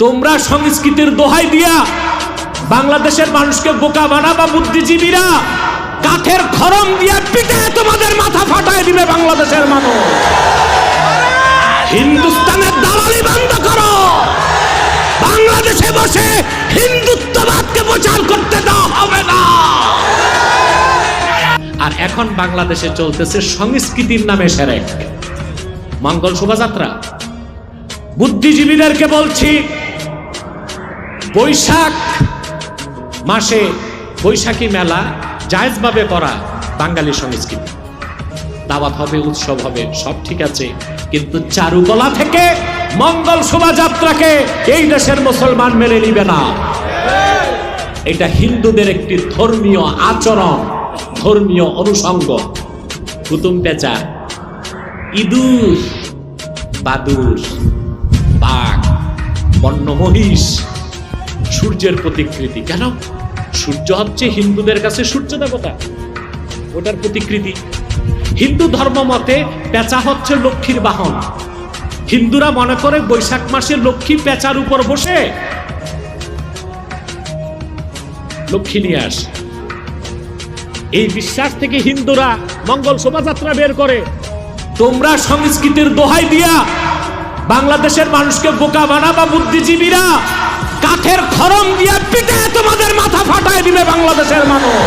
তোমরা সংস্কৃতির দোহাই দিয়া বাংলাদেশের মানুষকে বোকা বানাবা। বুদ্ধিজীবীরা কাঠের খড়ম দিয়া পিটে তোমাদের মাথা ফাটায় দিবে বাংলাদেশের মানুষ। হিন্দুস্তানের দালালি বন্ধ করো, বাংলাদেশে বসে হিন্দুত্ববাদকে প্রচার করতে দেওয়া হবে না। আর এখন বাংলাদেশে চলতেছে সংস্কৃতির নামে শিরক, মঙ্গল শোভাযাত্রা। বুদ্ধিজীবীদেরকে বলছি, বৈশাখ মাসে বৈশাখী মেলা জায়েজভাবে করা বাঙালি সংস্কৃতি, দাওয়াত হবে, উৎসব হবে, সব ঠিক আছে, কিন্তু চারুকলা থেকে মঙ্গল শোভাযাত্রাকে এই দেশের মুসলমান মেনে নিবে না। এটা হিন্দুদের একটি ধর্মীয় আচরণ, ধর্মীয় অনুষঙ্গ। কুতুম পেঁচা, ইঁদুর, বাদুর, বাঘ, বন্য মহিষ সূর্যের প্রতিকৃতি। কেন? সূর্য হচ্ছে হিন্দুদের কাছে সূর্য দেবতা, ওটার প্রতিকৃতি। হিন্দু ধর্ম মতে পেঁচা হচ্ছে লক্ষ্মীর বাহন। হিন্দুরা মনে করে বৈশাখ মাসে লক্ষ্মী পেঁচার উপর বসে লক্ষ্মী নিয়ে আসে। এই বিশ্বাস থেকে হিন্দুরা মঙ্গল শোভাযাত্রা বের করে। তোমরা সংস্কৃতির দোহাই দিয়া বাংলাদেশের মানুষকে বোকা বানাবা। বুদ্ধিজীবীরা কাঠের খড়ম দিয়া পিটে তোমাদের মাথা ফাটায় দিবে বাংলাদেশের মানুষ।